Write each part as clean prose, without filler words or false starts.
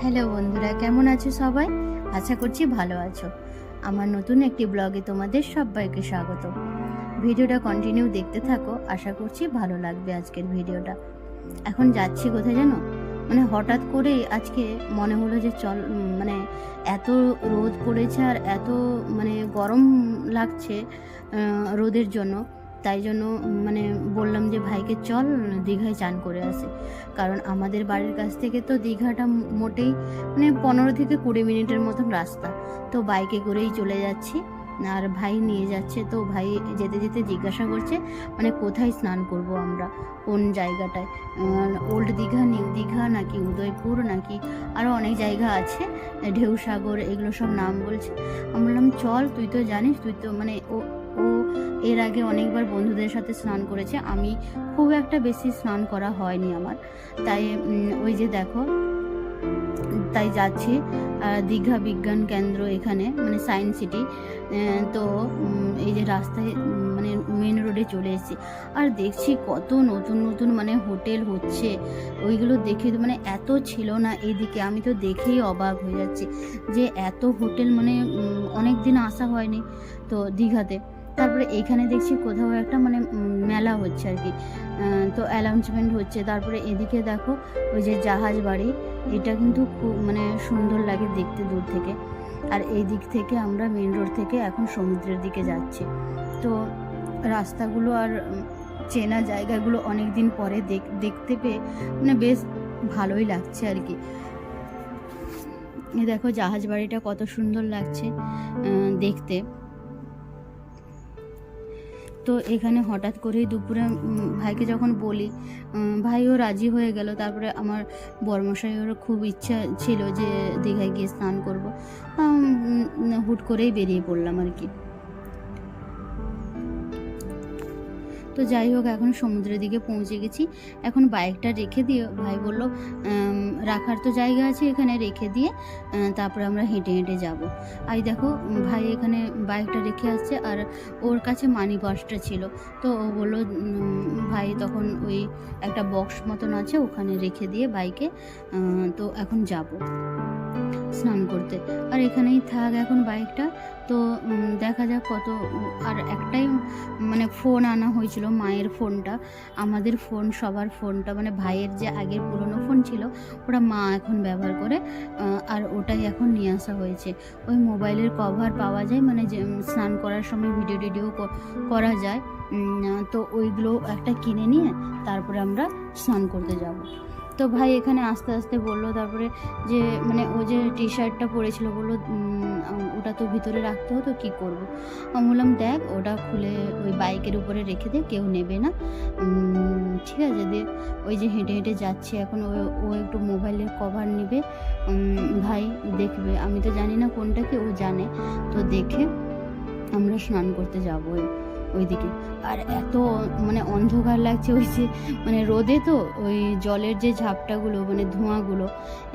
Hello বন্ধুরা, কেমন আছো সবাই? আশা করছি ভালো আছো। আমার নতুন একটি ব্লগে তোমাদের সবাইকে স্বাগত। ভিডিওটা কন্টিনিউ দেখতে থাকো, আশা করছি ভালো লাগবে আজকের ভিডিওটা। এখন যাচ্ছি কোথায় জানো, মানে হঠাৎ করেই আজকে মনে হলো যে চল, মানে এত রোদ পড়েছে আর এত মানে গরম লাগছে রোদের জন্য। তাই জন্য মানে বললাম যে ভাইকে চল দীঘায় চান করে আসে। কারণ আমাদের বাড়ির কাছ থেকে তো দীঘাটা মোটেই মানে 15 থেকে 20 মিনিটের মতন রাস্তা। তো বাইকে করেই চলে যাচ্ছি, আর ভাই নিয়ে যাচ্ছে। তো ভাই যেতে যেতে জিজ্ঞাসা করছে মানে কোথায় স্নান করব আমরা, কোন জায়গাটায়, ওল্ড দীঘা, নিউ দীঘা, নাকি উদয়পুর, নাকি আরও অনেক জায়গা আছে, ঢেউসাগর, এগুলো সব নাম বলছে। আমি বললাম চল, তুই তো জানিস, তুই তো মানে ও ও এর আগে অনেকবার বন্ধুদের সাথে স্নান করেছে, আমি খুব একটা বেশি স্নান করা হয়নি আমার। তাই ওই যে দেখো, তাই যাচ্ছি দীঘা বিজ্ঞান কেন্দ্র, এখানে মানে সায়েন্স সিটি। তো এই যে রাস্তায় মানে মেন রোডে চলে এসেছি, আর দেখছি কত নতুন নতুন মানে হোটেল হচ্ছে। ওইগুলো দেখে মানে এত ছিল না এইদিকে, আমি তো দেখেই অবাক হয়ে যাচ্ছি যে এত হোটেল, মানে অনেক দিন আসা হয়নি তো দীঘাতে। তারপরে এইখানে দেখছি কোথাও একটা মানে মেলা হচ্ছে আর কি, তো অ্যানাউন্সমেন্ট হচ্ছে। তারপরে এদিকে দেখো ওই যে জাহাজ বাড়ি, এটা কিন্তু খুব মানে সুন্দর লাগে দেখতে দূর থেকে। আর এই দিক থেকে আমরা মেন রোড থেকে এখন সমুদ্রের দিকে যাচ্ছি। তো রাস্তাগুলো আর চেনা জায়গাগুলো অনেক দিন পরে দেখতে পেয়ে মানে বেশ ভালোই লাগছে আর কি। দেখো জাহাজ বাড়িটা কত সুন্দর লাগছে দেখতে। তো এখানে হঠাৎ করেই দুপুরে ভাইকে যখন বলি, ভাইও রাজি হয়ে গেল। তারপরে আমার বরমশাইয়েরও খুব ইচ্ছা ছিল যে দীঘায় গিয়ে স্নান করব, হুট করেই বেরিয়ে পড়লাম আর কি। তো যাই হোক, এখন সমুদ্রের দিকে পৌঁছে গেছি। এখন বাইকটা রেখে দিয়ে ভাই বলল রাখার তো জায়গা আছে এখানে, রেখে দিয়ে তারপরে আমরা হেঁটে হেঁটে যাব। আর দেখো ভাই এখানে বাইকটা রেখে আসছে, আর ওর কাছে মানি পার্সটা ছিল। তো ও বললো, ভাই তখন ওই একটা বক্স মতন আছে ওখানে রেখে দিয়ে বাইকে, তো এখন যাব স্নান করতে, আর এখানেই থাক এখন বাইকটা। তো দেখা যাক কত। আর একটাই মানে ফোন আনা হয়েছিল, মায়ের ফোনটা, আমাদের ফোন সবার ফোনটা, মানে ভাইয়ের যে আগের পুরনো ফোন ছিল ওটা মা এখন ব্যবহার করে, আর ওটাই এখন নিয়ে আসা হয়েছে। ওই মোবাইলের কভার পাওয়া যায়, মানে যে স্নান করার সময় ভিডিও টিডিও করা যায়, তো ওইগুলো একটা কিনে নিয়ে তারপরে আমরা স্নান করতে যাব। তো ভাই এখানে আস্তে আস্তে বললো, তারপরে যে মানে ও যে টি শার্টটা পরেছিল বললো ওটা তো ভিতরে রাখতে হতো, কী করবো। আমি বললাম দেখ, ওটা খুলে ওই বাইকের উপরে রেখে দে, কেউ নেবে না, ঠিক আছে। দিয়ে ওই যে হেঁটে হেঁটে যাচ্ছে এখন, ও একটু মোবাইলের কভার নেবে, ভাই দেখবে, আমি তো জানি না কোনটা কি, ও জানে। তো দেখে আমরা স্নান করতে যাবো ওইদিকে। আর এত মানে অন্ধকার লাগছে, ওই যে মানে রোদে তো ওই জলের যে ঝাপটাগুলো মানে ধোঁয়াগুলো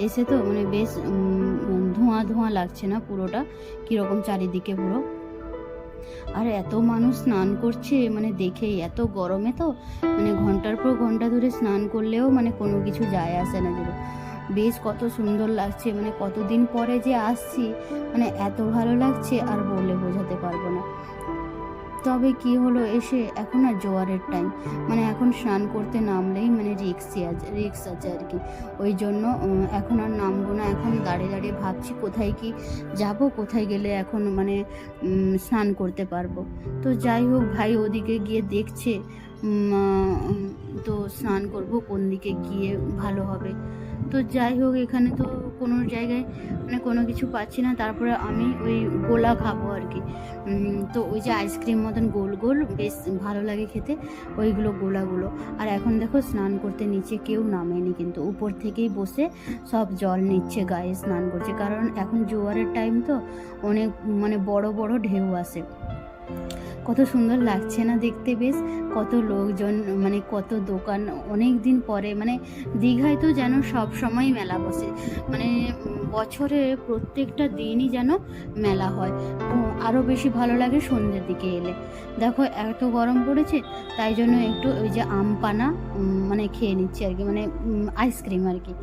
এসে তো মানে বেশ ধোঁয়া ধোঁয়া লাগছে না পুরোটা, কীরকম চারিদিকে পুরো। আর এত মানুষ স্নান করছে মানে দেখেই, এত গরমে তো মানে ঘন্টার পর ঘন্টা ধরে স্নান করলেও মানে কোনো কিছু যায় আসে না যেন। বেশ কত সুন্দর লাগছে, মানে কতদিন পরে যে আসছি, মানে এত ভালো লাগছে আর বলে বোঝাতে পারবো না। তবে কি হলো, এসে এখন আর জোয়ারের টাইম, মানে এখন স্নান করতে নামলেই মানে রিক্স আছে আর কি। ওই জন্য এখন আর নামবো না। এখন দাঁড়িয়ে দাঁড়িয়ে ভাবছি কোথায় কি যাব, কোথায় গেলে এখন মানে স্নান করতে পারবো। তো যাই হোক, ভাই ওদিকে গিয়ে দেখছে তো স্নান করব কোন দিকে গিয়ে ভালো হবে। তো যাই হোক, এখানে তো কোনো জায়গায় মানে কোনো কিছু পাচ্ছি না। তারপরে আমি ওই গোলা খাবো আর কি। তো ওই যে আইসক্রিম মতন গোল গোল বেশ ভালো লাগে খেতে, ওইগুলো গোলাগুলো। আর এখন দেখো স্নান করতে নিচে কেউ নামেনি, কিন্তু উপর থেকেই বসে সব জল নিচ্ছে, গায়ে স্নান করছে। কারণ এখন জোয়ারের টাইম তো অনেক মানে বড় বড় ঢেউ আসে। কত সুন্দর লাগছে না দেখতে, বেশ কত লোকজন, মানে কত দোকান, অনেক দিন পরে, মানে দীঘায় তো যেন সব সময় মেলা বসে, মানে বছরে প্রত্যেকটা দিনই যেন মেলা হয়। তো আরও বেশি ভালো লাগে সন্ধ্যের দিকে এলে। দেখো এত গরম পড়েছে, তাই জন্য একটু ওই যে আম পানা মানে খেয়ে নিচ্ছি আর কি, মানে আইসক্রিম আর কি,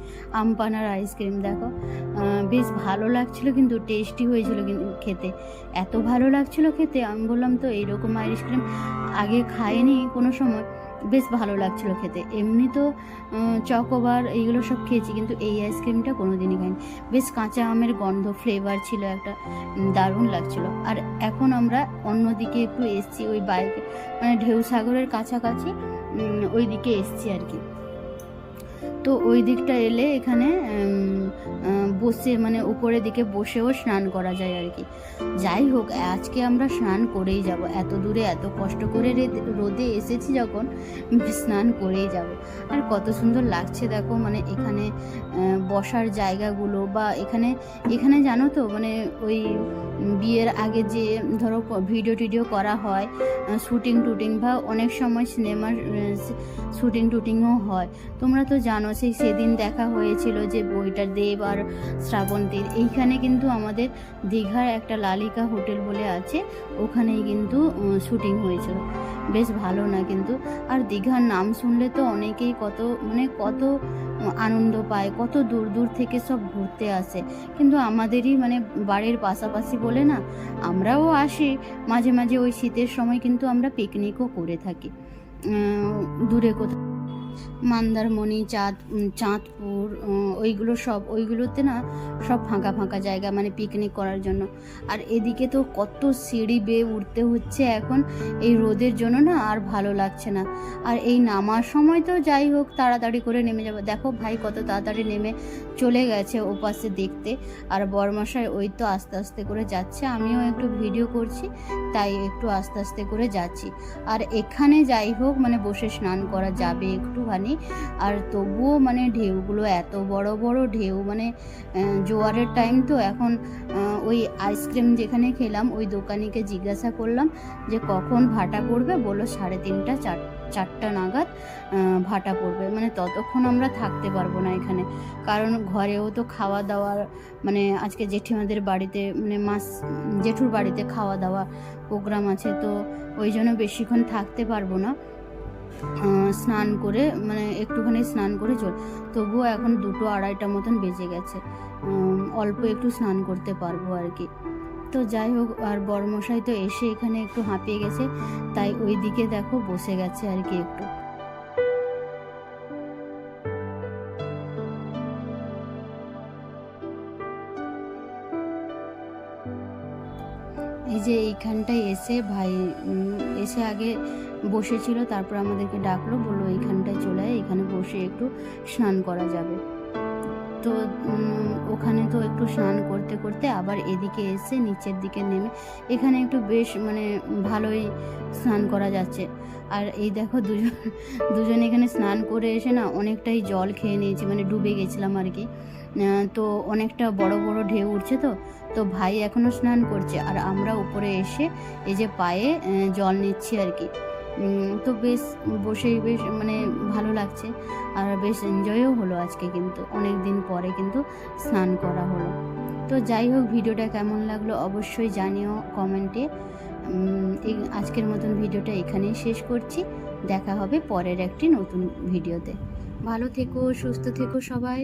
আম পানার আইসক্রিম। দেখো বেশ ভালো লাগছিল, কিন্তু টেস্টি হয়েছিল কিন্তু খেতে, এত ভালো লাগছিল খেতে। আমি বললাম তো এইরকম আইসক্রিম আগে খাইনি কোনো সময়, বেশ ভালো লাগছিল খেতে। এমনি তো চকোবার এইগুলো সব খেয়েছি, কিন্তু এই আইসক্রিমটা কোনো দিনই খাইনি। বেশ কাঁচা আমের গন্ধ, ফ্লেভার ছিল একটা, দারুণ লাগছিল। আর এখন আমরা অন্যদিকে একটু এসছি, ওই বাইকে মানে ঢেউ সাগরের কাছাকাছি ওই দিকে এসছি আর কি। তো ওই দিকটা এলে এখানে বসে, মানে উপরের দিকে বসেও স্নান করা যায় আর কি। যাই হোক, আজকে আমরা স্নান করেই যাব, এত দূরে এত কষ্ট করে রোদে এসেছি যখন, স্নান করেই যাব। আর কত সুন্দর লাগছে দেখো, মানে এখানে বসার জায়গাগুলো, বা এখানে জানো তো, মানে ওই বিয়ের আগে যে ধরো ভিডিও টিডিও করা হয়, শুটিং টুটিং, বা অনেক সময় সিনেমার শুটিং টুটিংও হয়। তোমরা তো জানো, সেদিন দেখা হয়েছিল যে বইটার দেব আর শ্রাবন্তীর, এইখানে কিন্তু আমাদের দীঘার একটা লালিকা হোটেল বলে আছে, ওখানেই কিন্তু শুটিং হয়েছিল। বেশ ভালো না কিন্তু? আর দীঘার নাম শুনলে তো অনেকেই কত আনন্দ পায়, কত দূর দূর থেকে সব ঘুরতে আসে। কিন্তু আমাদেরই মানে বাড়ির পাশাপাশি বলে না, আমরাও আসি মাঝে মাঝে, ওই শীতের সময় কিন্তু আমরা পিকনিকও করে থাকি দূরে কোথাও, মন্দারমণি, চাঁদপুর, ওইগুলোতে না সব ফাঁকা ফাঁকা জায়গা, মানে পিকনিক করার জন্য। আর এদিকে তো কত সিঁড়ি বেয়ে উঠতে হচ্ছে এখন, এই রোদের জন্য না আর ভালো লাগছে না। আর এই নামার সময় তো যাই হোক তাড়াতাড়ি করে নেমে যাবো। দেখো ভাই কত তাড়াতাড়ি নেমে চলে গেছে ওপাশে দেখতে, আর বরমশাই ওই তো আস্তে আস্তে করে যাচ্ছে, আমিও একটু ভিডিও করছি তাই একটু আস্তে আস্তে করে যাচ্ছি। আর এখানে যাই হোক মানে বসে স্নান করা যাবে একটুখানি, আর তবুও মানে ঢেউগুলো এত বড় বড় ঢেউ, মানে জোয়ারের টাইম তো এখন। ওই আইসক্রিম যেখানে খেলাম ওই দোকানিকে জিজ্ঞাসা করলাম যে কখন ভাটা পড়বে, বললো 3:30 4টা নাগাদ ভাটা পড়বে, মানে ততক্ষণ আমরা থাকতে পারবো না এখানে, কারণ ঘরেও তো খাওয়া দাওয়ার, মানে আজকে জেঠিমাদের বাড়িতে, মানে জেঠুর বাড়িতে খাওয়া দাওয়া প্রোগ্রাম আছে, তো ওই জন্য বেশিক্ষণ থাকতে পারবো না। স্নান করে, মানে একটুখানি স্নান করে তবুও এখন 2-2:30 মতন বেজে গেছে, অল্প একটু স্নান করতে পারবো আর কি। তো যাই হোক, আর বড়মশাই তো এসে এখানে একটু হাঁপিয়ে গেছে, তাই ওই দিকে দেখো বসে গেছে আর কি একটু। এই যে এইখানটায় এসে ভাই এসে আগে বসেছিল, তারপর আমাদেরকে ডাকলো, বললো এইখানটায় চলে আয়, এখানে বসে একটু স্নান করা যাবে। তো ওখানে তো একটু স্নান করতে করতে আবার এদিকে এসে নিচের দিকে নেমে এখানে একটু বেশ মানে ভালোই স্নান করা যাচ্ছে। আর এই দেখো দুজন এখানে স্নান করে এসে না অনেকটাই জল খেয়ে নিয়েছি, মানে ডুবে গেছিলাম আর কি। তো অনেকটা বড় বড় ঢেউ উঠছে, তো ভাই এখনও স্নান করছে, আর আমরা উপরে এসে এই যে পায়ে জল নিচ্ছি আর কি। তো বেশ বসেই বেশ মানে ভালো লাগছে, আর বেশ এনজয়ও হলো আজকে, কিন্তু অনেক দিন পরে কিন্তু স্নান করা হলো। তো যাই হোক, ভিডিওটা কেমন লাগলো অবশ্যই জানিও কমেন্টে। এই আজকের মতন ভিডিওটা এখানেই শেষ করছি, দেখা হবে পরের একটি নতুন ভিডিওতে। ভালো থেকো, সুস্থ থেকো সবাই।